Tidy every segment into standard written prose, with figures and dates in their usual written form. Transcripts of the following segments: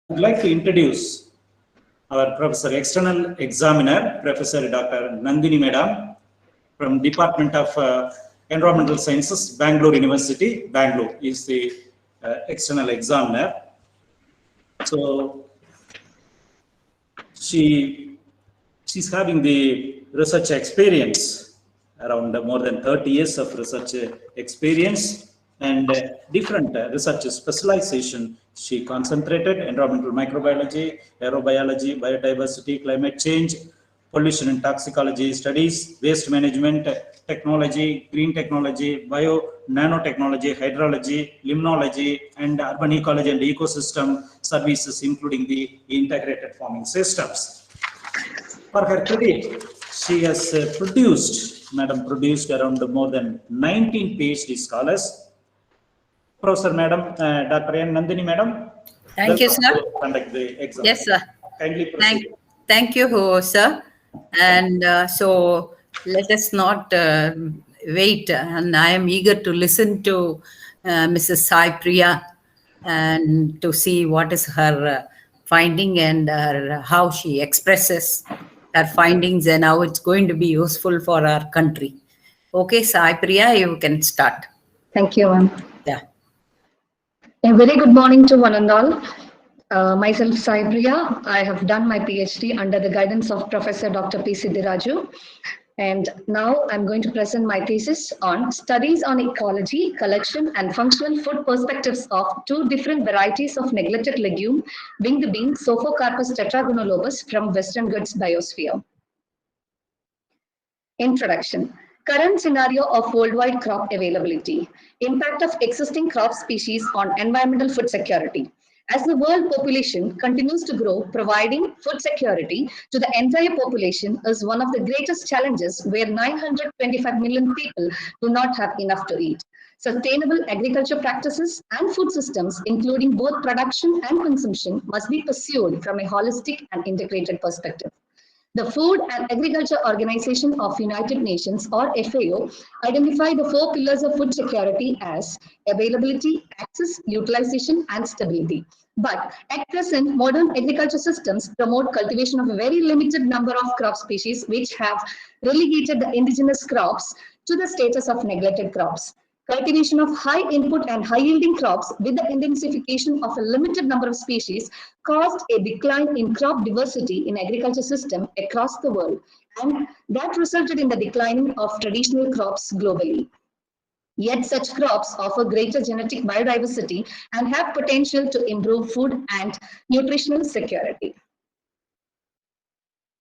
I'd like to introduce our Professor External Examiner, Professor Dr. Nandini Madam from Department of Environmental Sciences, Bangalore University. Bangalore is the External Examiner. So she's having the research experience, around more than 30 years of research experience and different research specialization. She concentrated environmental microbiology, aerobiology, biodiversity, climate change, pollution and toxicology studies, waste management, technology, green technology, bio nanotechnology, hydrology, limnology, and urban ecology and ecosystem services, including the integrated farming systems. For her credit, she has produced around more than 19 PhD scholars. Professor Madam, Dr. N. Nandini Madam. Thank you, sir. Conduct the exam. Yes, sir. Kindly proceed. Thank you, sir. And so let us not wait. And I am eager to listen to Mrs. Saipriya and to see what is her finding and how she expresses her findings and how it's going to be useful for our country. Okay, Saipriya, you can start. Thank you, ma'am. Yeah. A very good morning to one and all. Myself, Saipriya. I have done my PhD under the guidance of Professor Dr. P. Siddhiraju. And now I'm going to present my thesis on studies on ecology, collection, and functional food perspectives of two different varieties of neglected legume, winged bean, Sophocarpus tetragonolobus from Western Ghats biosphere. Introduction. Current scenario of worldwide crop availability. Impact of existing crop species on environmental food security. As the world population continues to grow, providing food security to the entire population is one of the greatest challenges, where 925 million people do not have enough to eat. Sustainable agriculture practices and food systems, including both production and consumption, must be pursued from a holistic and integrated perspective. The Food and Agriculture Organization of United Nations, or FAO, identified the 4 pillars of food security as availability, access, utilization, and stability. But at present, modern agriculture systems promote cultivation of a very limited number of crop species, which have relegated the indigenous crops to the status of neglected crops. Cultivation of high input and high yielding crops with the intensification of a limited number of species caused a decline in crop diversity in agriculture system across the world, and that resulted in the declining of traditional crops globally. Yet such crops offer greater genetic biodiversity and have potential to improve food and nutritional security.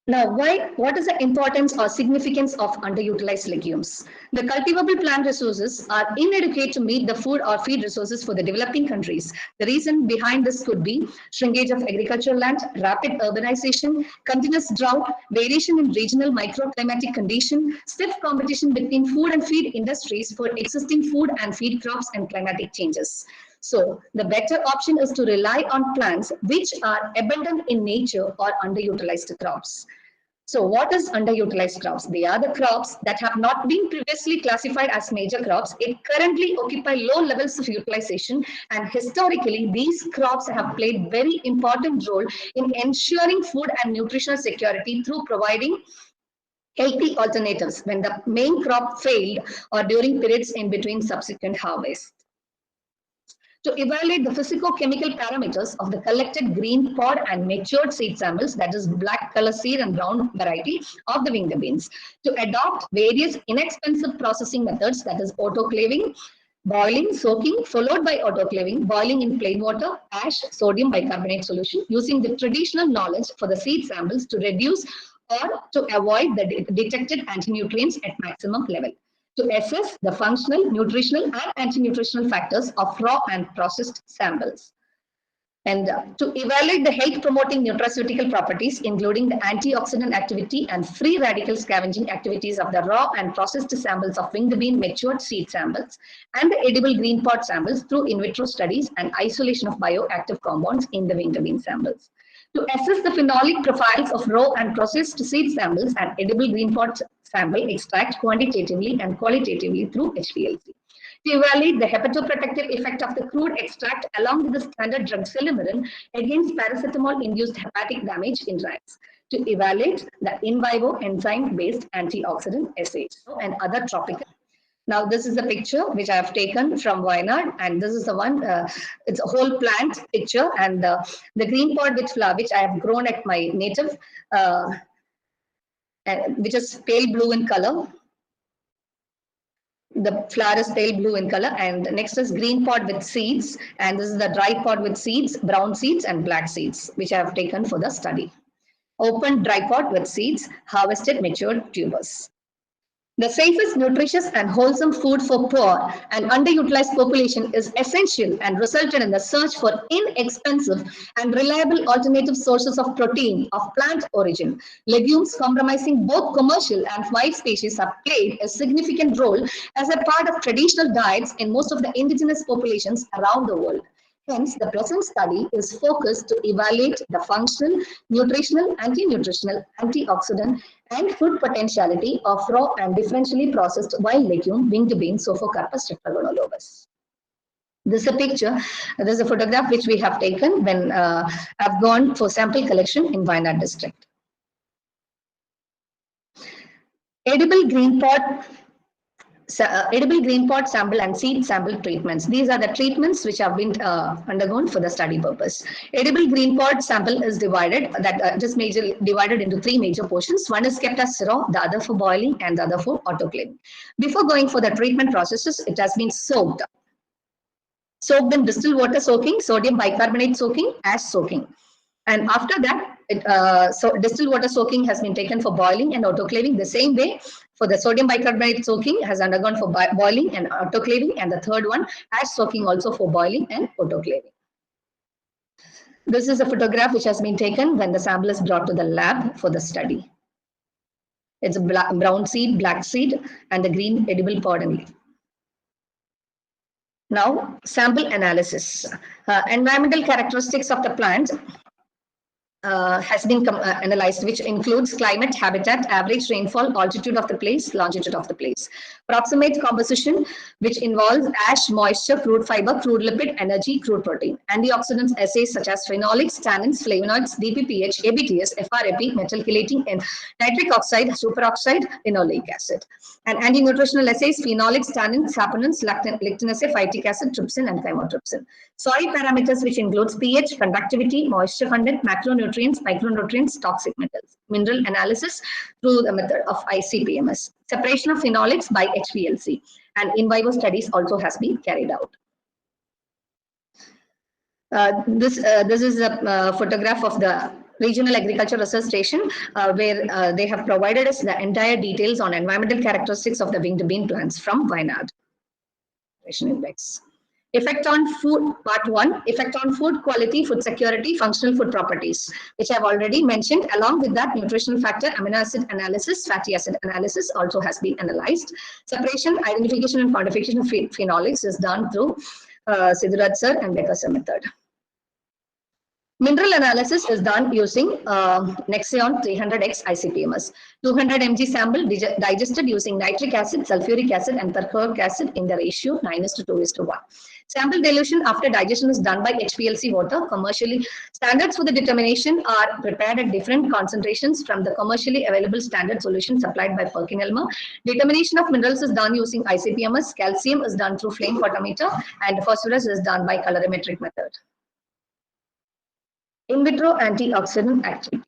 Now, what is the importance or significance of underutilized legumes? The cultivable plant resources are inadequate to meet the food or feed resources for the developing countries. The reason behind this could be shrinkage of agricultural land, rapid urbanization, continuous drought, variation in regional microclimatic condition, stiff competition between food and feed industries for existing food and feed crops, and climatic changes. So the better option is to rely on plants which are abundant in nature or underutilized crops. So what is underutilized crops? They are the crops that have not been previously classified as major crops. It currently occupy low levels of utilization, and historically these crops have played very important role in ensuring food and nutritional security through providing healthy alternatives when the main crop failed or during periods in between subsequent harvests. To evaluate the physico-chemical parameters of the collected green pod and matured seed samples, that is black color seed and brown variety of the winged beans. To adopt various inexpensive processing methods, that is autoclaving, boiling, soaking, followed by autoclaving, boiling in plain water, ash, sodium bicarbonate solution, using the traditional knowledge for the seed samples to reduce or to avoid the detected antinutrients at maximum level. To assess the functional, nutritional, and anti-nutritional factors of raw and processed samples. And to evaluate the health-promoting nutraceutical properties, including the antioxidant activity and free radical scavenging activities of the raw and processed samples of winged bean matured seed samples and the edible green pod samples through in vitro studies and isolation of bioactive compounds in the winged bean samples. To assess the phenolic profiles of raw and processed seed samples and edible green pod sample extract quantitatively and qualitatively through Hplc. To evaluate the hepatoprotective effect of the crude extract along with the standard drug Silymarin against paracetamol-induced hepatic damage in rats. To evaluate the in vivo enzyme-based antioxidant assays and other tropical. Now, this is the picture which I have taken from Wayanad, and this is the one, it's a whole plant picture, and the green pod which I have grown at my native, which is pale blue in color. The flower is pale blue in color, and next is green pod with seeds, and this is the dry pod with seeds, brown seeds and black seeds, which I have taken for the study. Open dry pod with seeds, harvested matured tubers. The safest, nutritious and wholesome food for poor and underutilized population is essential and resulted in the search for inexpensive and reliable alternative sources of protein of plant origin. Legumes comprising both commercial and wild species have played a significant role as a part of traditional diets in most of the indigenous populations around the world. Hence, the present study is focused to evaluate the functional, nutritional, anti-nutritional, antioxidant, and food potentiality of raw and differentially processed wild legume winged bean Sophocarpus tetragoniolobus. This is a picture, this is a photograph which we have taken when I've gone for sample collection in Wayanad district. Edible green pod sample and seed sample treatments. These are the treatments which have been undergone for the study purpose. Edible green pod sample is divided, divided into three major portions. One is kept as raw, the other for boiling, and the other for autoclaving. Before going for the treatment processes, it has been soaked in distilled water soaking, sodium bicarbonate soaking, ash soaking. And after that, distilled water soaking has been taken for boiling and autoclaving. The same way for the sodium bicarbonate soaking has undergone for boiling and autoclaving. And the third one, ash soaking also for boiling and autoclaving. This is a photograph which has been taken when the sample is brought to the lab for the study. It's a brown seed, black seed, and the green edible pod and leaf. Now, sample analysis. Environmental characteristics of the plant has been analyzed, which includes climate, habitat, average rainfall, altitude of the place, longitude of the place. Approximate composition, which involves ash, moisture, crude fiber, crude lipid, energy, crude protein. Antioxidants assays such as phenolics, tannins, flavonoids, DPPH, ABTS, FRAP, metal chelating, and nitric oxide, superoxide, linoleic acid. And anti-nutritional assays, phenolics, tannins, saponins, lectin assay, phytic acid, trypsin, and chymotrypsin. Soil parameters, which includes pH, conductivity, moisture content, macronutrients, micronutrients, toxic metals. Mineral analysis through the method of ICP-MS. Separation of phenolics by Hplc. And in vivo studies also has been carried out. This is a photograph of the Regional Agriculture Research Station, where they have provided us the entire details on environmental characteristics of the winged bean plants from Wayanad. Index. Effect on food, part 1, effect on food quality, food security, functional food properties, which I've already mentioned. Along with that, nutritional factor, amino acid analysis, fatty acid analysis also has been analyzed. Separation, identification, and quantification of phenolics is done through Siddharth sir and Becker sir method. Mineral analysis is done using Nexion 300X ICP-MS. 200 mg sample digested using nitric acid, sulfuric acid, and perchloric acid in the ratio 9:2:1. Sample dilution after digestion is done by HPLC water. Commercially, standards for the determination are prepared at different concentrations from the commercially available standard solution supplied by PerkinElmer. Determination of minerals is done using ICP-MS. Calcium is done through flame photometer, and phosphorus is done by colorimetric method. In vitro antioxidant activity.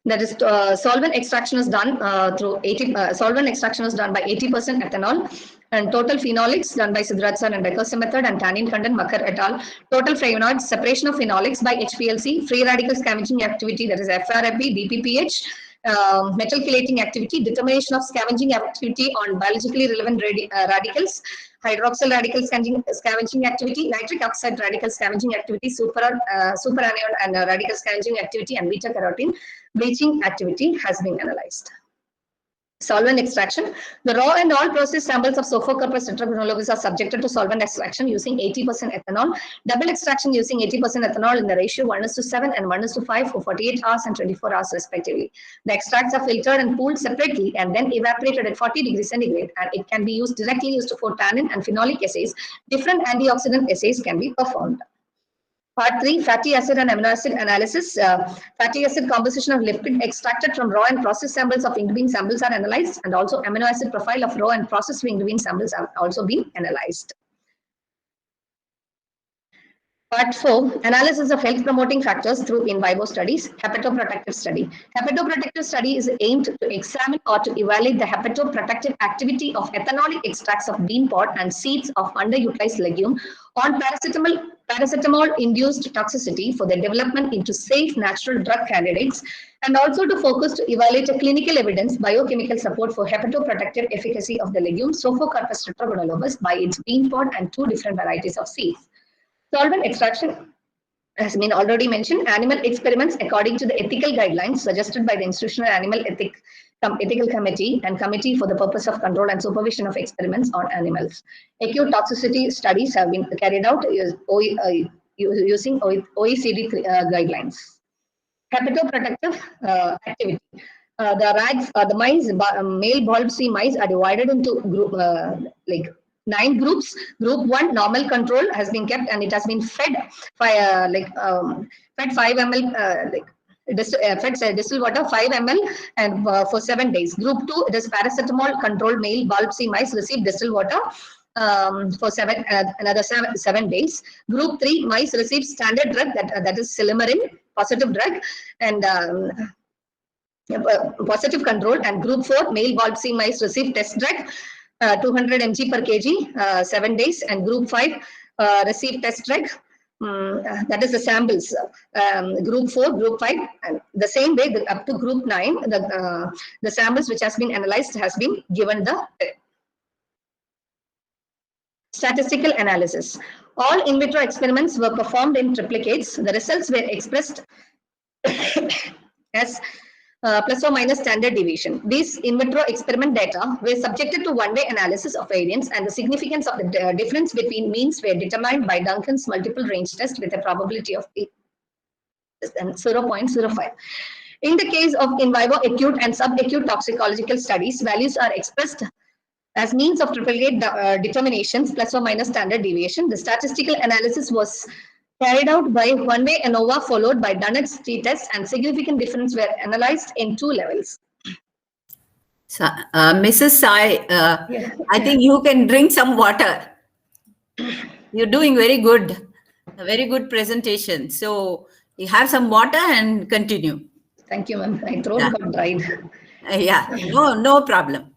That is, solvent extraction is done through 80. Solvent extraction is done by 80% ethanol, and total phenolics done by Siddharth and Becker method, and tannin content Makar et al. Total flavonoids, separation of phenolics by HPLC, free radical scavenging activity, that is FRAP, DPPH, metal chelating activity, determination of scavenging activity on biologically relevant radicals, hydroxyl radical scavenging activity, nitric oxide radical scavenging activity, superanion and radical scavenging activity, and beta carotene bleaching activity has been analyzed. Solvent extraction. The raw and all processed samples of Staphylococcus tetragonolobus are subjected to solvent extraction using 80% ethanol. Double extraction using 80% ethanol in the ratio 1:7 and 1:5 for 48 hours and 24 hours respectively. The extracts are filtered and cooled separately and then evaporated at 40 degrees centigrade, and it can be used directly for tannin and phenolic assays. Different antioxidant assays can be performed. Part 3, fatty acid and amino acid analysis. Fatty acid composition of lipid extracted from raw and processed samples of winged bean samples are analyzed, and also amino acid profile of raw and processed winged bean samples have also been analyzed. Part 4, analysis of health promoting factors through in vivo studies. Hepatoprotective study. Hepatoprotective study is aimed to examine or to evaluate the hepatoprotective activity of ethanolic extracts of bean pod and seeds of underutilized legume on paracetamol-induced toxicity for their development into safe natural drug candidates, and also to focus to evaluate a clinical evidence biochemical support for hepatoprotective efficacy of the legume Staphylococcus tetragonolobus by its bean pod and 2 different varieties of seeds. Solvent extraction has been already mentioned. Animal experiments according to the ethical guidelines suggested by the Institutional Animal Ethical Committee and Committee for the Purpose of Control and Supervision of Experiments on Animals. Acute toxicity studies have been carried out using OECD guidelines. Hepatoprotective activity. The mice, male bulb C mice, are divided into 9 groups. Group 1, normal control, has been kept and it has been fed fed 5 ml fed distilled water 5 ml and for 7 days. Group 2, it is paracetamol controlled male bulb C mice received distilled water for another 7 days. Group 3, mice received standard drug, that is silymarin, positive drug, and positive control. And group 4, male bulb C mice received test drug, 200 mg per kg, 7 days, and group 5 received test drug, that is the samples. Group 4, group 5, and the same way up to group 9, the samples which has been analyzed has been given the statistical analysis. All in vitro experiments were performed in triplicates. The results were expressed as plus or minus standard deviation. These in vitro experiment data were subjected to one-way analysis of variance, and the significance of the difference between means were determined by Duncan's multiple range test with a probability of 0.05. In the case of in vivo acute and subacute toxicological studies, values are expressed as means of triplicate determinations plus or minus standard deviation. The statistical analysis was carried out by one-way ANOVA followed by Dunnett's t-test, and significant difference were analyzed in 2 levels. So, Mrs. Sai, I think you can drink some water. You're doing very good, a very good presentation. So you have some water and continue. Thank you, ma'am. My throat got dried. Yeah, no problem.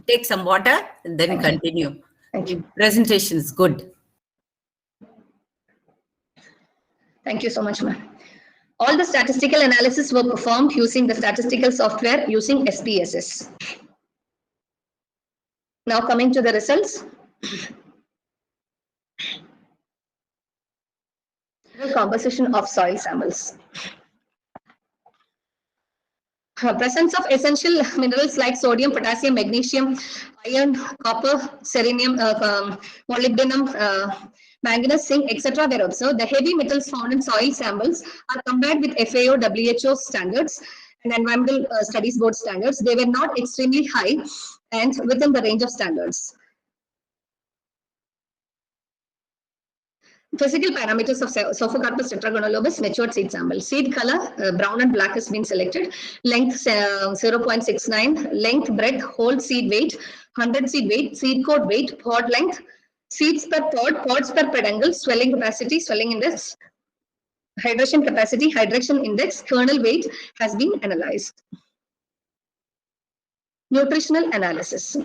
Take some water and then continue. Thank you. Presentation is good. Thank you so much, ma'am. All the statistical analysis were performed using the statistical software using SPSS. Now coming to the results. The composition of soil samples. Presence of essential minerals like sodium, potassium, magnesium, iron, copper, selenium, molybdenum, manganese, zinc, etc. were observed. The heavy metals found in soil samples are compared with FAO, WHO standards and Environmental Studies Board standards. They were not extremely high and within the range of standards. Physical parameters of Staphylococcus tetragonolobus matured seed sample. Seed color, brown and black has been selected. Length 0.69. Length, breadth, whole seed weight, 100 seed weight, seed coat weight, pod length, seeds per pod, pods per peduncle, swelling capacity, swelling index, hydration capacity, hydration index, kernel weight has been analyzed. Nutritional analysis.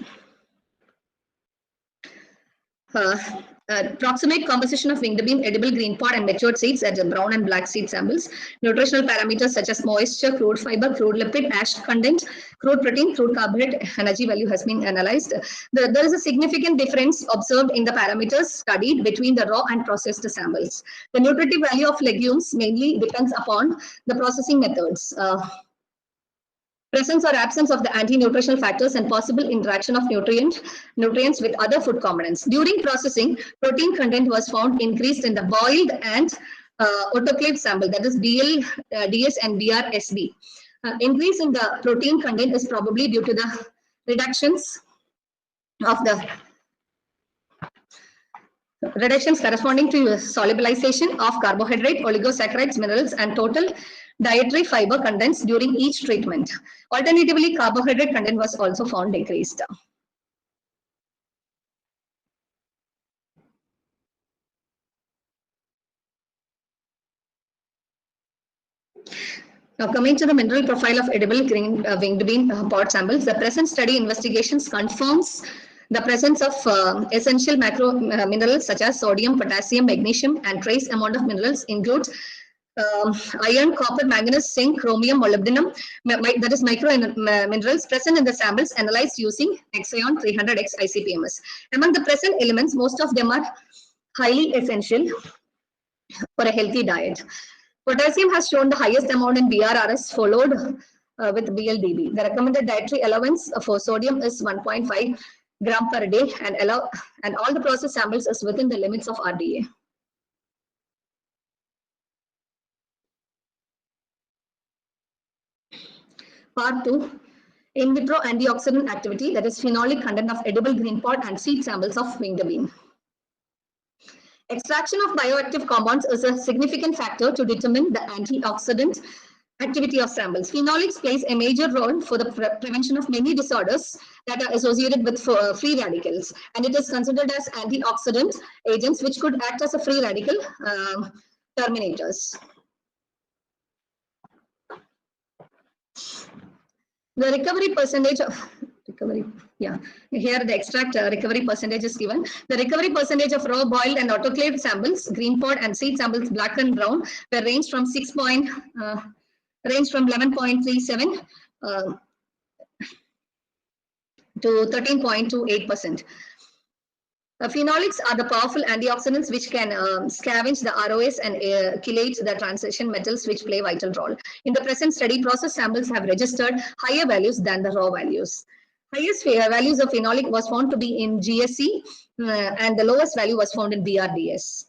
Approximate composition of winged bean, edible green pod, and matured seeds at brown and black seed samples. Nutritional parameters such as moisture, crude fiber, crude lipid, ash content, crude protein, crude carbohydrate, energy value has been analyzed. There is a significant difference observed in the parameters studied between the raw and processed samples. The nutritive value of legumes mainly depends upon the processing methods. presence or absence of the anti-nutritional factors, and possible interaction of nutrients with other food components. During processing, protein content was found increased in the boiled and autoclave sample, that is BL, DS and BRSB. Increase in the protein content is probably due to the reductions corresponding to solubilization of carbohydrate, oligosaccharides, minerals, and total dietary fiber contents during each treatment. Alternatively, carbohydrate content was also found decreased. Now, coming to the mineral profile of edible green winged bean pod samples, the present study investigations confirms the presence of essential macro minerals such as sodium, potassium, magnesium, and trace amount of minerals includes iron, copper, manganese, zinc, chromium, molybdenum, that is micro minerals present in the samples analyzed using Hexion 300X ICP-MS. Among the present elements, most of them are highly essential for a healthy diet. Potassium has shown the highest amount in BRRS, followed with BLDB. The recommended dietary allowance for sodium is 1.5 gram per day, and all the processed samples is within the limits of RDA. Part 2, in vitro antioxidant activity, that is phenolic content of edible green pod and seed samples of winged bean. Extraction of bioactive compounds is a significant factor to determine the antioxidant activity of samples. Phenolics plays a major role for the prevention of many disorders that are associated with free radicals, and it is considered as antioxidant agents which could act as a free radical terminators. The recovery percentage of here the extract recovery percentage is given. The recovery percentage of raw, boiled, and autoclaved samples, green pod and seed samples, black and brown, were ranged from 11.37 to 13.28%. Phenolics are the powerful antioxidants which can scavenge the ROS and chelate the transition metals which play a vital role. In the present study, processed samples have registered higher values than the raw values. Highest values of phenolic was found to be in GSE and the lowest value was found in BRDS.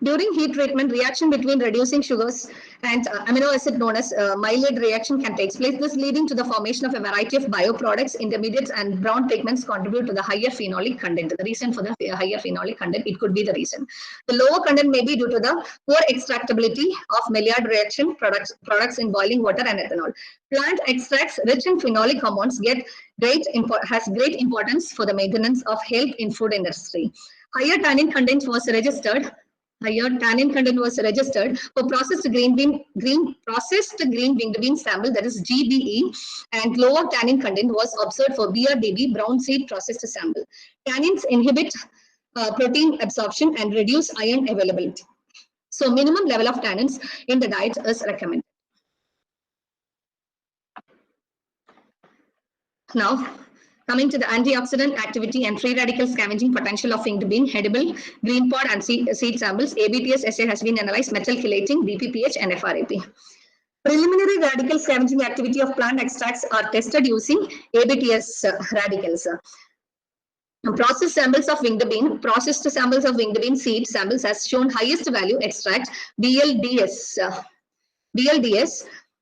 During heat treatment, reaction between reducing sugars and amino acid known as Maillard reaction can take place, this leading to the formation of a variety of bioproducts, intermediates, and brown pigments contribute to the higher phenolic content. The reason for the higher phenolic content, it could be the reason. The lower content may be due to the poor extractability of Maillard reaction products in boiling water and ethanol. Plant extracts rich in phenolic compounds has great importance for the maintenance of health in food industry. Higher tannin content was registered for processed green winged bean sample, that is GBE, and lower tannin content was observed for BRDB, brown seed processed sample. Tannins inhibit protein absorption and reduce iron availability. So minimum level of tannins in the diet is recommended. Now, coming to the antioxidant activity and free radical scavenging potential of winged bean, edible, green pod, and seed samples, ABTS assay has been analyzed, metal chelating, BPPH, and FRAP. Preliminary radical scavenging activity of plant extracts are tested using ABTS radicals. Processed samples of winged bean seed samples has shown highest value extract BLDS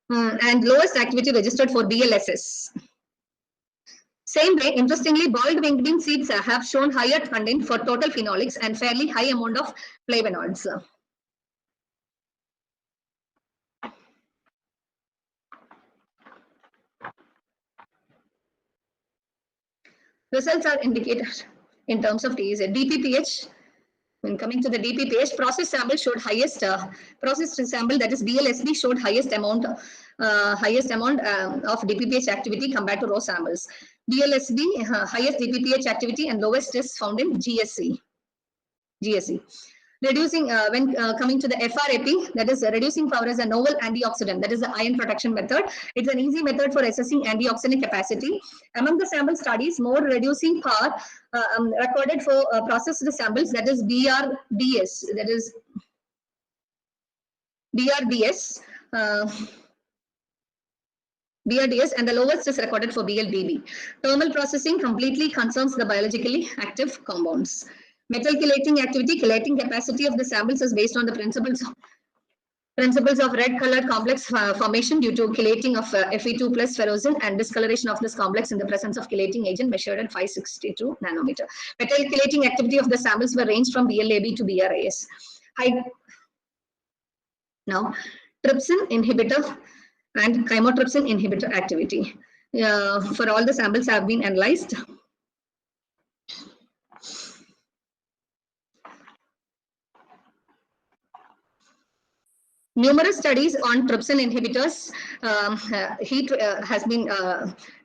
and lowest activity registered for BLSS. Same way, interestingly, boiled winged bean seeds have shown higher content for total phenolics and fairly high amount of flavonoids. Results are indicated in terms of TZ. DPPH, when coming to the DPPH, processed sample showed highest, processed sample, that is BLSB, showed highest amount of DPPH activity compared to raw samples. BLSB, highest DPPH activity and lowest is found in GSE. Reducing, when coming to the FRAP, that is reducing power as a novel antioxidant, that is the iron protection method. It's an easy method for assessing antioxidant capacity. Among the sample studies, more reducing power recorded for processed samples, that is BRDS, that is BRDS. BRDS, and the lowest is recorded for BLBB. Thermal processing completely concerns the biologically active compounds. Metal chelating activity, chelating capacity of the samples is based on the principles of red colored complex formation due to chelating of Fe2 plus ferrocin and discoloration of this complex in the presence of chelating agent measured at 562 nanometer. Metal chelating activity of the samples were ranged from BLAB to BRAS. Now, trypsin inhibitor and chymotrypsin inhibitor activity. For all the samples have been analyzed. Numerous studies on trypsin inhibitors has been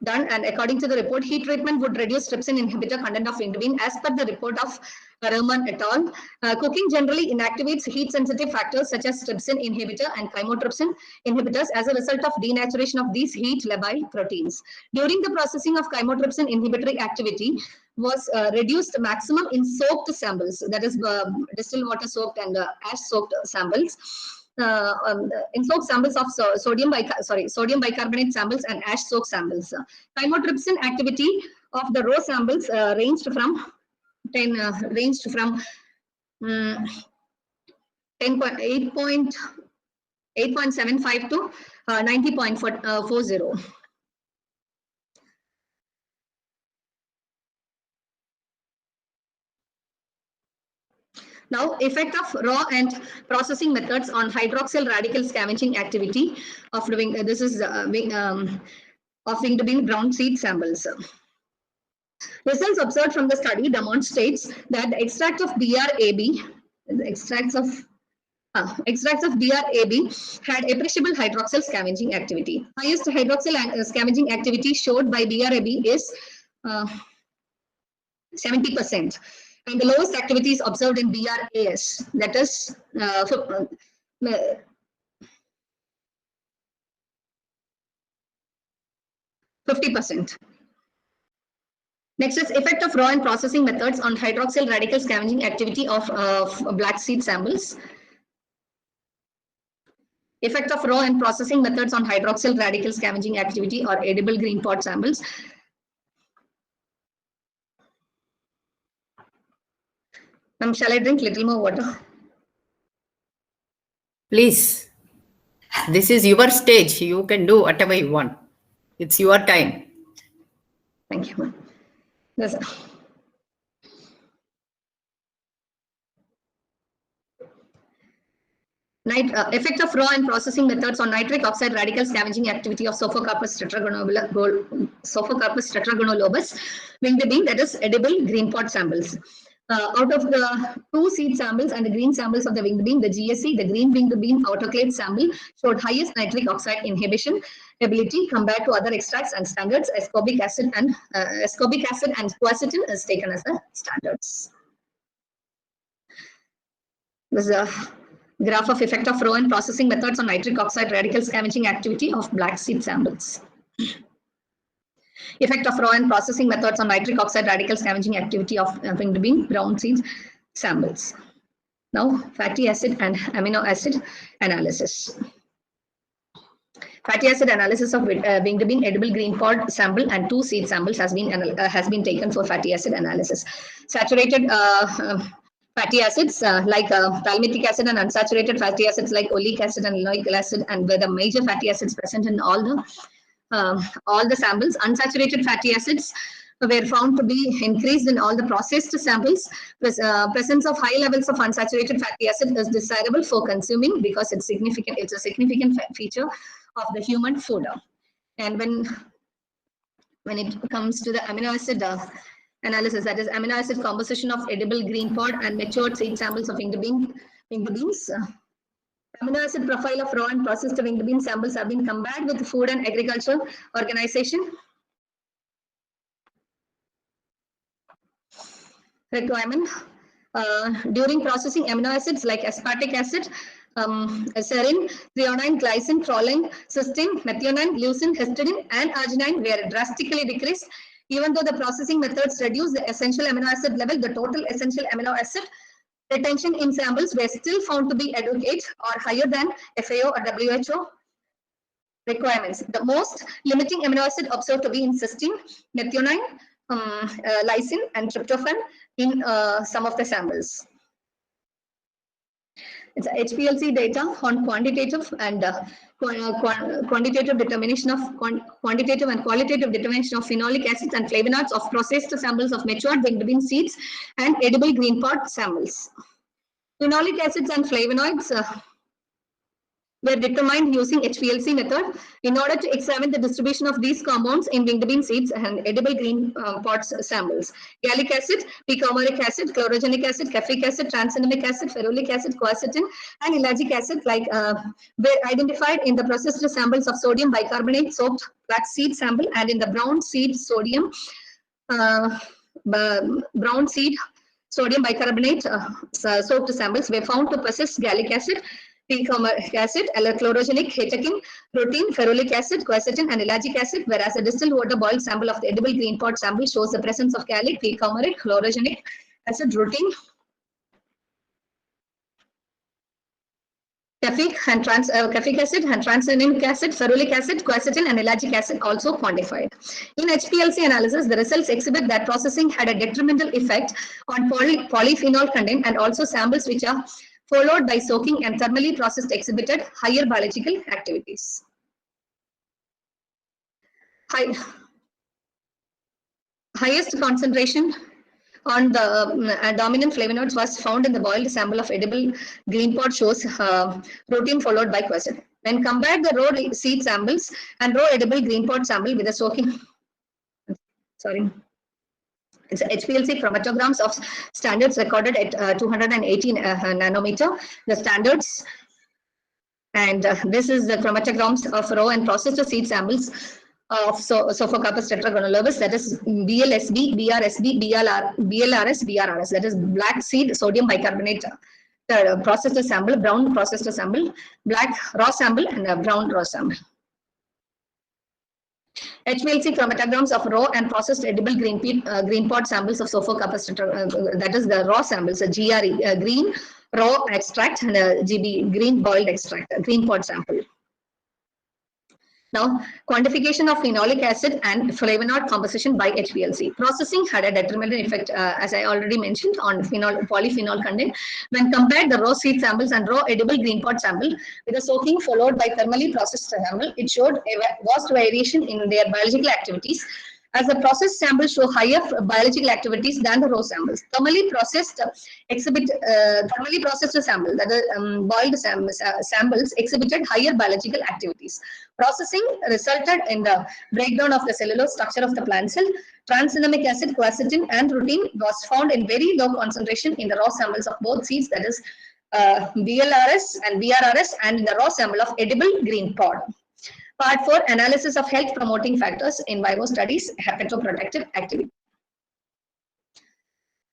done, and according to the report, heat treatment would reduce trypsin inhibitor content of winged bean as per the report of Rahman et al. Cooking generally inactivates heat-sensitive factors such as trypsin inhibitor and chymotrypsin inhibitors as a result of denaturation of these heat-labile proteins. During the processing of chymotrypsin inhibitory activity was reduced maximum in soaked samples, that is distilled water soaked and ash soaked samples. In soaked samples of sodium bicarbonate samples and ash soaked samples. Chymotrypsin activity of the raw samples ranged from 8.75 to 90.40. Now, effect of raw and processing methods on hydroxyl radical scavenging activity of winged bean brown seed samples. Results observed from the study demonstrates that the extract of BRAB, extracts of BRAB had appreciable hydroxyl scavenging activity. Highest hydroxyl scavenging activity showed by BRAB is 70%. And the lowest activity is observed in BRAS, that is 50%. Next is effect of raw and processing methods on hydroxyl radical scavenging activity of black seed samples. Effect of raw and processing methods on hydroxyl radical scavenging activity or edible green pod samples. Shall I drink little more water? Please. This is your stage. You can do whatever you want. It's your time. Thank you. Effect of raw and processing methods on nitric oxide radical scavenging activity of Sophocarpus tetragonolobus winged bean, that is edible green pod samples. Out of the 2 seed samples and the green samples of the winged bean, the GSC, the green winged bean autoclave sample, showed highest nitric oxide inhibition ability compared to other extracts and standards. Ascorbic acid and quercetin is taken as the standards. This is a graph of effect of raw and processing methods on nitric oxide radical scavenging activity of black seed samples. Effect of raw and processing methods on nitric oxide radical scavenging activity of winged bean brown seed samples. Now, fatty acid and amino acid analysis. Fatty acid analysis of winged bean edible green pod sample and 2 seed samples has been taken for fatty acid analysis. Saturated fatty acids like palmitic acid and unsaturated fatty acids like oleic acid and linoleic acid, and were the major fatty acids present in all the samples. Unsaturated fatty acids were found to be increased in all the processed samples. Presence of high levels of unsaturated fatty acid is desirable for consuming because it's significant. It's a significant feature of the human food. And when it comes to the amino acid analysis, that is amino acid composition of edible green pod and matured seed samples of winged beans. Amino acid profile of raw and processed winged bean samples have been compared with the Food and Agriculture Organization requirement. During processing, amino acids like aspartic acid, serine, threonine, glycine, proline, cysteine, methionine, leucine, histidine, and arginine were drastically decreased. Even though the processing methods reduce the essential amino acid level, the total essential amino acid Retention in samples were still found to be adequate or higher than FAO or WHO requirements. The most limiting amino acid observed to be in cysteine, methionine, lysine, and tryptophan in some of the samples. It's HPLC data on quantitative and quantitative determination of quantitative and qualitative determination of phenolic acids and flavonoids of processed samples of matured winged bean seeds and edible green pod samples. Phenolic acids and flavonoids were determined using HPLC method in order to examine the distribution of these compounds in winged bean seeds and edible green pods samples. Gallic acid, picoumaric acid, chlorogenic acid, caffeic acid, tranexamic acid, ferrolic acid, quercetin, and ellagic acid were identified in the processed samples of sodium bicarbonate soaked flaxseed sample and in the brown seed sodium bicarbonate soaked samples were found to possess gallic acid, picoumaric acid, chlorogenic, hetekin, protein, ferrolic acid, quercetin, and ellagic acid, whereas a distilled water boiled sample of the edible green pod sample shows the presence of gallic, picoumaric, chlorogenic acid, routine, caffeic acid, and tranexamic acid, ferrolic acid, quercetin, and ellagic acid also quantified. In HPLC analysis, the results exhibit that processing had a detrimental effect on polyphenol content, and also samples which are followed by soaking and thermally processed exhibited higher biological activities. Highest concentration on the dominant flavonoids was found in the boiled sample of edible green pod, shows protein followed by quercetin. When compared the raw seed samples and raw edible green pod sample with the soaking, it's HPLC chromatograms of standards recorded at 218 nanometer. The standards, and this is the chromatograms of raw and processed seed samples of Sophocarpus tetragranulobus, that is BLSB, BRSB, BLRS, BRRS, that is black seed sodium bicarbonate processed sample, brown processed sample, black raw sample, and brown raw sample. HPLC chromatograms of raw and processed edible green pod samples of Sophocarpus that is the raw samples, GRE, green raw extract, and GB, green boiled extract, green pod sample. Now, quantification of phenolic acid and flavonoid composition by HPLC. Processing had a detrimental effect, as I already mentioned, on polyphenol content. When compared the raw seed samples and raw edible green pod sample with a soaking followed by thermally processed sample, it showed a vast variation in their biological activities, as the processed samples show higher biological activities than the raw samples. Thermally processed sample, that is boiled samples, exhibited higher biological activities. Processing resulted in the breakdown of the cellulose structure of the plant cell. Tranexamic acid, quercetin, and routine was found in very low concentration in the raw samples of both seeds, that is BLRS and BRRS, and in the raw sample of edible green pod. Part 4, analysis of health promoting factors in Vivo studies, hepatoprotective activity.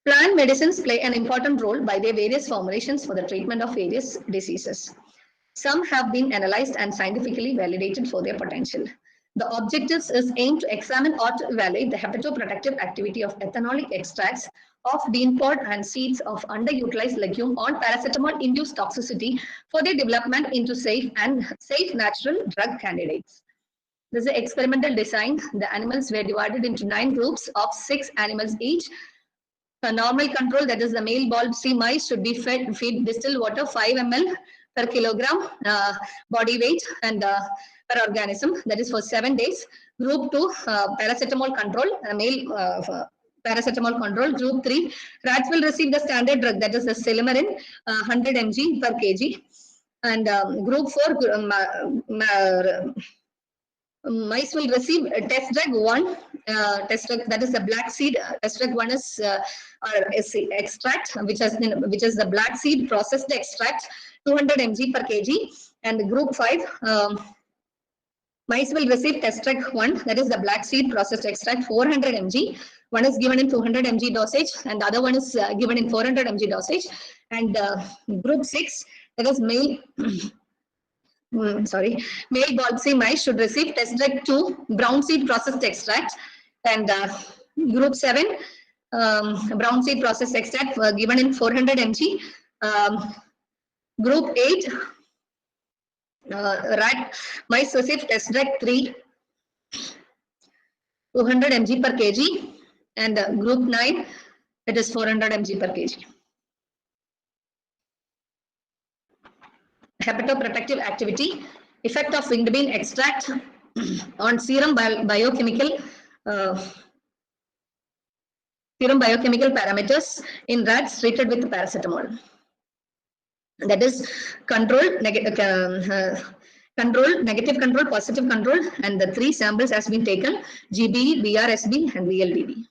Plant medicines play an important role by their various formulations for the treatment of various diseases. Some have been analyzed and scientifically validated for their potential. The objectives is aimed to examine or to evaluate the hepatoprotective activity of ethanolic extracts of bean pod and seeds of underutilized legume on paracetamol-induced toxicity for their development into safe natural drug candidates. This is experimental design. The animals were divided into 9 groups of 6 animals each. A normal control, that is the male bald sea mice, should be fed distilled water 5 ml per kilogram body weight and per organism, that is for 7 days. Group 2, paracetamol control, male paracetamol control. Group 3, rats will receive the standard drug, that is the silymarin, 100 mg per kg. And group 4, mice will receive test drug 1, test drug, that is the black seed. Test drug 1 is extract, which is the black seed processed extract, 200 mg per kg. And group 5, mice will receive test drug 1, that is the black seed processed extract, 400 mg. One is given in 200 mg dosage, and the other one is given in 400 mg dosage. And group 6, that is male. Male bald sea mice should receive test drug 2, brown seed processed extract. And group 7, brown seed process extract given in 400 mg. Group 8, rat mice received test drug 3, 200 mg per kg, and group 9, it is 400 mg per kg. Hepatoprotective activity, effect of winged bean extract on serum biochemical parameters in rats treated with paracetamol. That is control, negative control, positive control, and the 3 samples has been taken: GBE, BRSB, and VLDB.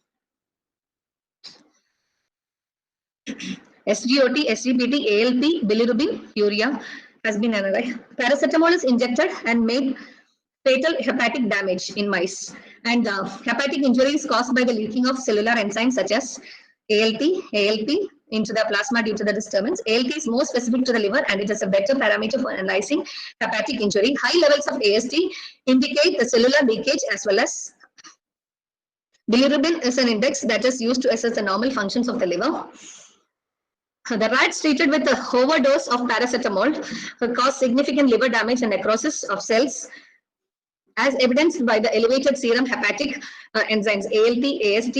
SGOT, SGPT, ALP, bilirubin, urea has been analyzed. Paracetamol is injected and made fatal hepatic damage in mice, and hepatic injury is caused by the leaking of cellular enzymes such as ALT, ALP into the plasma due to the disturbance. ALT is more specific to the liver, and it is a better parameter for analyzing hepatic injury. High levels of AST indicate the cellular leakage, as well as bilirubin is an index that is used to assess the normal functions of the liver. The rats treated with a overdose of paracetamol caused significant liver damage and necrosis of cells, as evidenced by the elevated serum hepatic enzymes ALT, AST,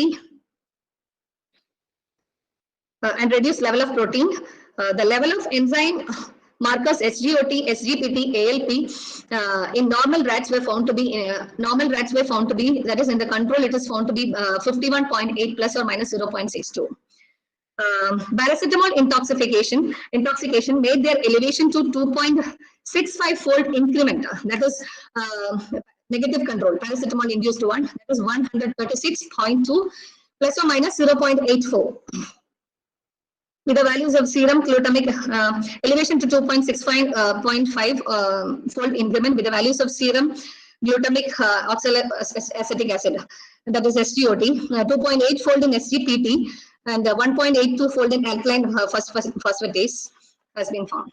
and reduced level of protein. The level of enzyme markers SGOT, SGPT, ALP in normal rats were found to be that is in the control it is found to be 51.8 plus or minus 0.62. Paracetamol intoxication made their elevation to 2.65-fold increment. That is negative control. Paracetamol induced one, that is 136.2 plus or minus 0.84. With the values of serum glutamic elevation to 2.65.5 fold increment with the values of serum glutamic oxaloacetic acid, that is SGOT, 2.8 fold in SGPT, and 1.82 fold in alkaline phosphatase has been found.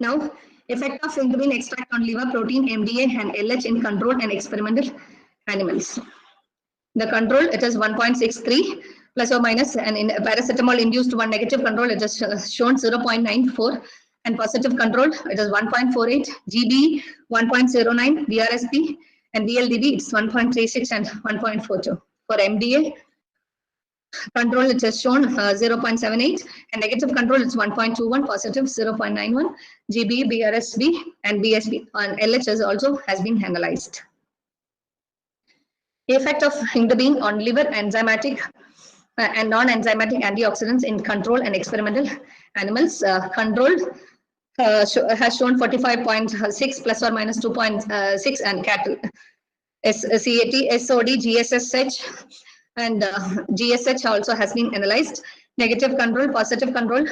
Now, effect of winged bean extract on liver protein, MDA, and LH in control and experimental animals. The control, it is 1.63 plus or minus, and in paracetamol induced one negative control, it is shown 0.94, and positive control, it is 1.48, GB 1.09, BRSP and VLDB, it's 1.36 and 1.42. For MDA control, it is shown 0.78, and negative control, it's 1.21, positive 0.91, GB, BRSB and BSB, and LH also has been analyzed. The effect of winged bean on liver enzymatic and non-enzymatic antioxidants in control and experimental animals. Control has shown 45.6 plus or minus 2.6, and cattle CAT, SOD, GSSH, and GSH also has been analyzed. Negative control, positive control,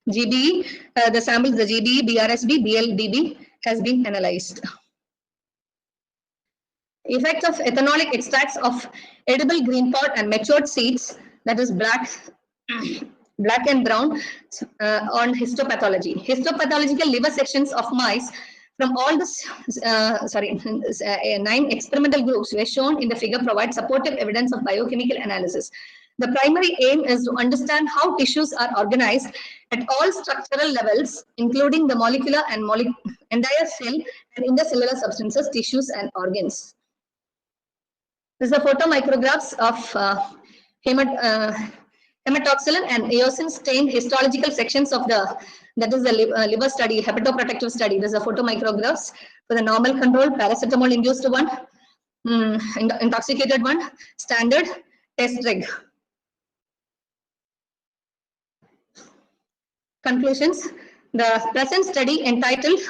GBE, the samples, the GBE, BRSB, BLDB has been analyzed. Effect of ethanolic extracts of edible green pod and matured seeds, that is black and brown, on histopathology. Histopathological liver sections of mice from all the 9 experimental groups were shown in the figure provide supportive evidence of biochemical analysis. The primary aim is to understand how tissues are organized at all structural levels, including the molecular and entire cell and intercellular substances, tissues, and organs. This is the photomicrographs of hematoxylin and eosin stained histological sections of the liver study, hepatoprotective study. This is the photomicrographs for the normal control, paracetamol induced one, intoxicated one, standard, test drug. Conclusions. The present study, entitled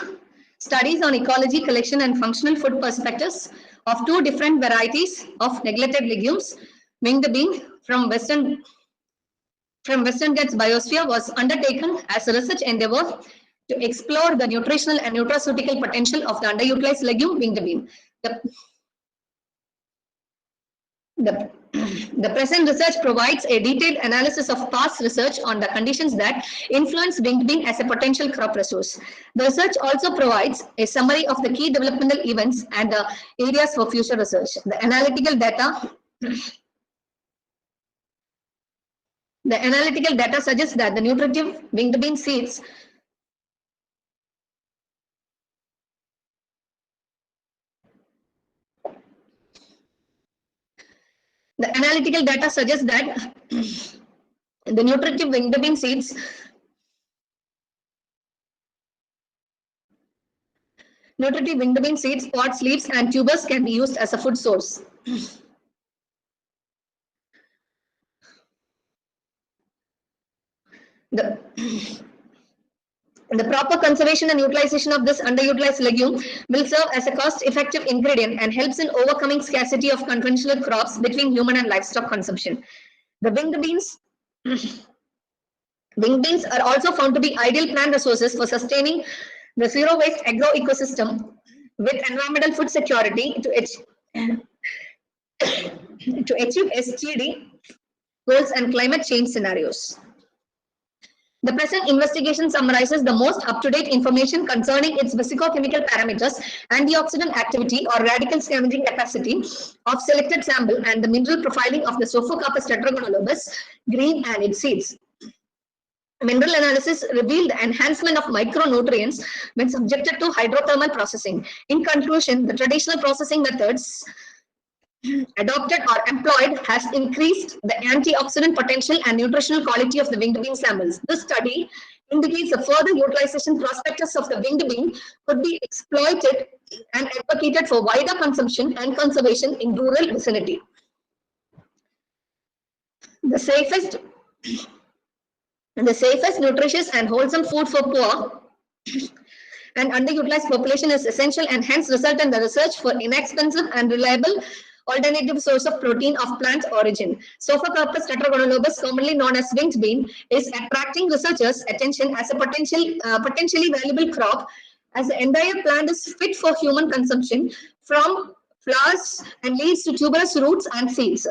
Studies on Ecology, Collection and Functional Food Perspectives of 2 different varieties of neglected legumes, winged bean from Western Ghats biosphere, was undertaken as a research endeavor to explore the nutritional and nutraceutical potential of the underutilized legume winged bean. The present research provides a detailed analysis of past research on the conditions that influence winged bean as a potential crop resource. The research also provides a summary of the key developmental events and the areas for future research. The analytical data suggests that the nutritive winged bean seeds the nutritive winged bean seeds pods, leaves, and tubers can be used as a food source. The proper conservation and utilization of this underutilized legume will serve as a cost-effective ingredient and helps in overcoming scarcity of conventional crops between human and livestock consumption. The winged beans are also found to be ideal plant resources for sustaining the zero-waste agro-ecosystem with environmental food security to achieve SDG goals and climate change scenarios. The present investigation summarizes the most up-to-date information concerning its physicochemical parameters, antioxidant activity or radical scavenging capacity of selected sample, and the mineral profiling of the Staphylococcus tetragrammaton green and its seeds. Mineral analysis revealed the enhancement of micronutrients when subjected to hydrothermal processing. In conclusion, the traditional processing methods adopted or employed has increased the antioxidant potential and nutritional quality of the winged bean samples. This study indicates the further utilization prospectus of the winged bean could be exploited and advocated for wider consumption and conservation in rural vicinity. The safest, nutritious, and wholesome food for poor and underutilized population is essential and hence result in the research for inexpensive and reliable alternative source of protein of plant origin. Staphylococcus tetragrammaton, commonly known as winged bean, is attracting researchers' attention as a potentially valuable crop, as the entire plant is fit for human consumption, from flowers and leaves to tuberous roots and seeds.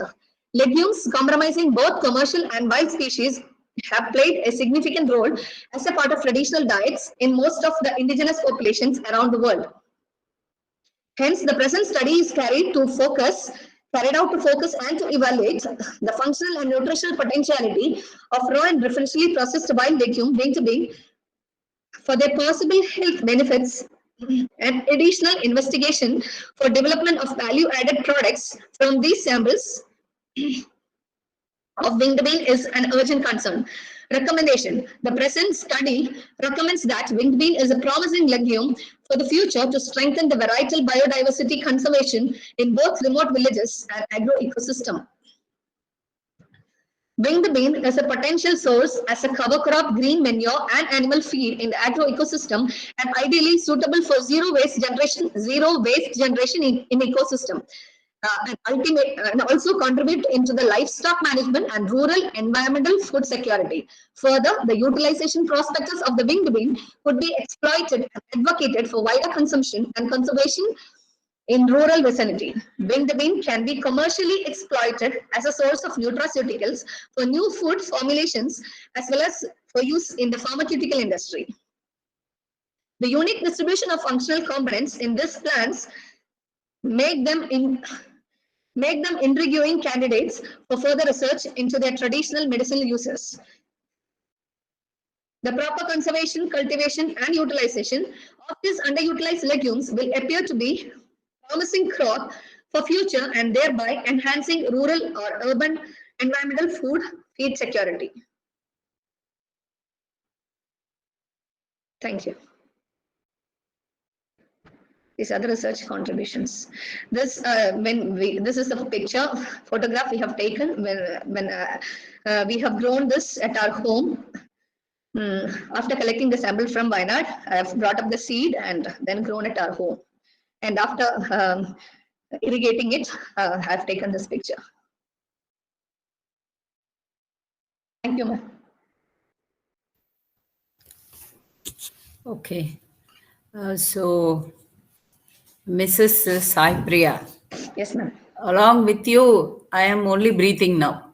Legumes, comprising both commercial and wild species, have played a significant role as a part of traditional diets in most of the indigenous populations around the world. Hence, the present study is carried out to focus and to evaluate the functional and nutritional potentiality of raw and differentially processed wild legume winged bean for their possible health benefits, and additional investigation for development of value-added products from these samples of winged bean is an urgent concern. Recommendation. The present study recommends that winged bean is a promising legume for the future to strengthen the varietal biodiversity conservation in both remote villages and agro-ecosystem. Winged bean is a potential source as a cover crop, green manure, and animal feed in the agro-ecosystem, and ideally suitable for zero waste generation in ecosystem. And also contribute into the livestock management and rural environmental food security. Further, the utilization prospectus of the winged bean could be exploited and advocated for wider consumption and conservation in rural vicinity. Winged bean can be commercially exploited as a source of nutraceuticals for new food formulations as well as for use in the pharmaceutical industry. The unique distribution of functional components in these plants make them intriguing candidates for further research into their traditional medicinal uses. The proper conservation, cultivation, and utilization of these underutilized legumes will appear to be promising crop for future and thereby enhancing rural or urban environmental feed security. Thank you. These other research contributions. This is a photograph we have taken when we have grown this at our home. After collecting the sample from Wayanad, I have brought up the seed and then grown at our home. And after irrigating it, I have taken this picture. Thank you, ma'am. Okay. So, Mrs. Saipriya. Yes, ma'am. Along with you, I am only breathing now.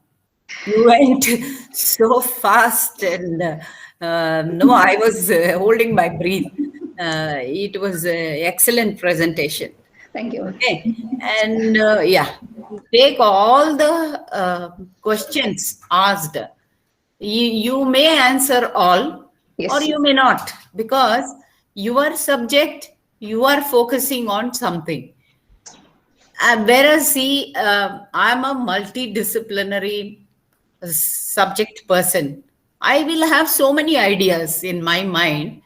You went so fast, and no, I was holding my breath. It was an excellent presentation. Thank you. Okay, and yeah, take all the questions asked. You may answer all, or Yes. you may not, because your subject, you are focusing on something. Whereas, see, I'm a multidisciplinary subject person. I will have so many ideas in my mind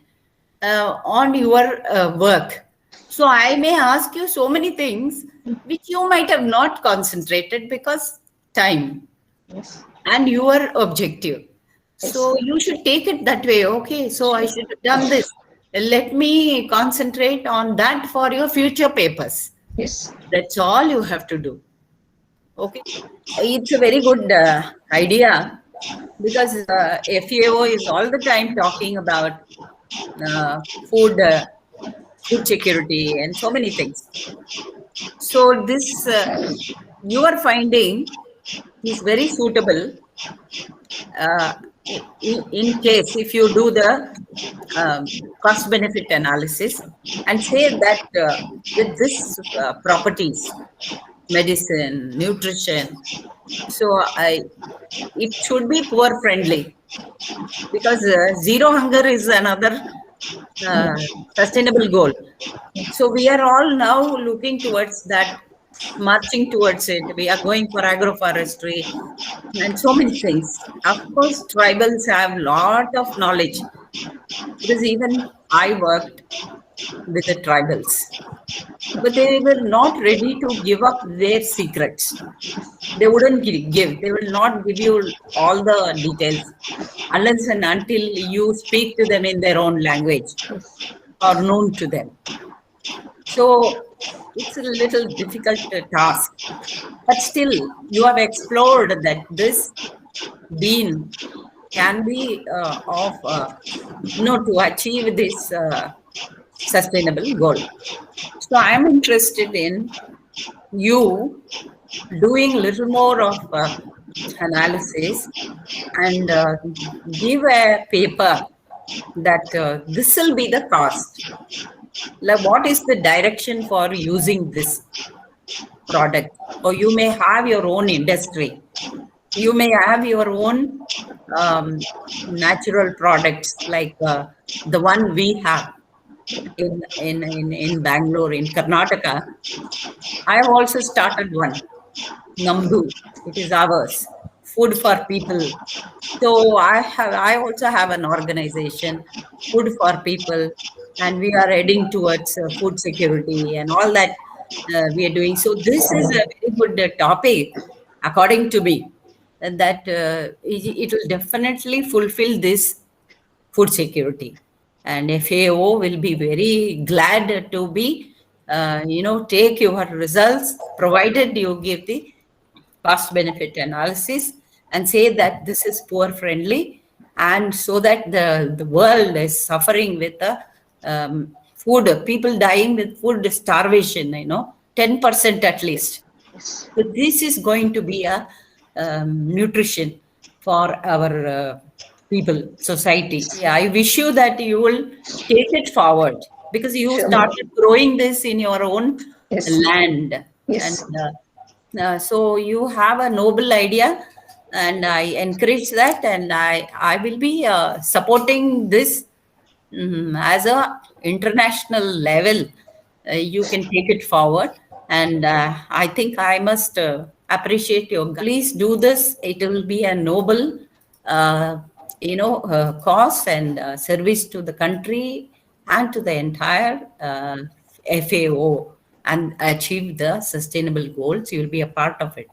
on your work. So I may ask you so many things which you might have not concentrated because time Yes. and your objective. Yes. So you should take it that way. Okay, so I should have done this. Let me concentrate on that for your future papers. Yes. That's all you have to do. Okay, it's a very good idea, because FAO is all the time talking about uh, food, food security, and so many things. So this your finding is very suitable uh, in case if you do the cost benefit analysis and say that with this properties, medicine, nutrition, so it should be poor friendly, because zero hunger is another uh, sustainable goal. So we are all now looking towards that, marching towards it. We are going for agroforestry and so many things. Of course, tribals have lot of knowledge, because even I worked with the tribals, but they were not ready to give up their secrets. They wouldn't give. They will not give you all the details unless and until you speak to them in their own language or known to them. So it's a little difficult task, but still you have explored that this bean can be to achieve this sustainable goal. So I am interested in you doing little more of analysis and give a paper that this will be the cost. Like, what is the direction for using this product? Or you may have your own industry. You may have your own natural products, like the one we have in Bangalore, in Karnataka. I have also started one, Namdu. It is ours, food for people. So I also have an organization, Food for People, and we are heading towards food security and all that we are doing. So this is a very good topic, according to me, that it will definitely fulfill this food security, and FAO will be very glad to be, take your results, provided you give the cost benefit analysis and say that this is poor friendly, and so that the world is suffering with the food, people dying with food starvation, 10% at least. So this is going to be a nutrition for our people, society. Yeah, I wish you that you will take it forward, because you Sure. started growing this in your own Yes. land. Yes. And so you have a noble idea, and I encourage that, and I will be supporting this as a international level. You can take it forward, and I think I must appreciate your. Please do this. It will be a noble, cause and service to the country and to the entire FAO, and achieve the sustainable goals. You will be a part of it.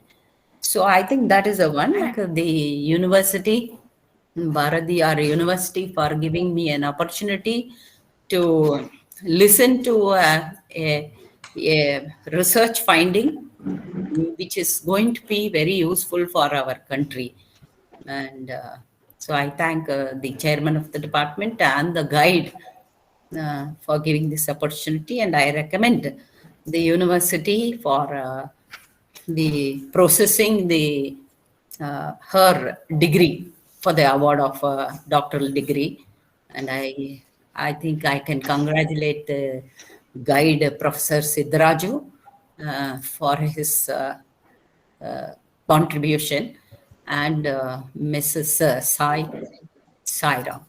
So I think that is a one. The university, Bharathiar University, for giving me an opportunity to listen to a research finding, which is going to be very useful for our country. And so I thank the chairman of the department and the guide for giving this opportunity, and I recommend the university for the processing the her degree for the award of doctoral degree, and I think I can congratulate the guide Professor Siddharaju for his contribution, and Mrs. Saira.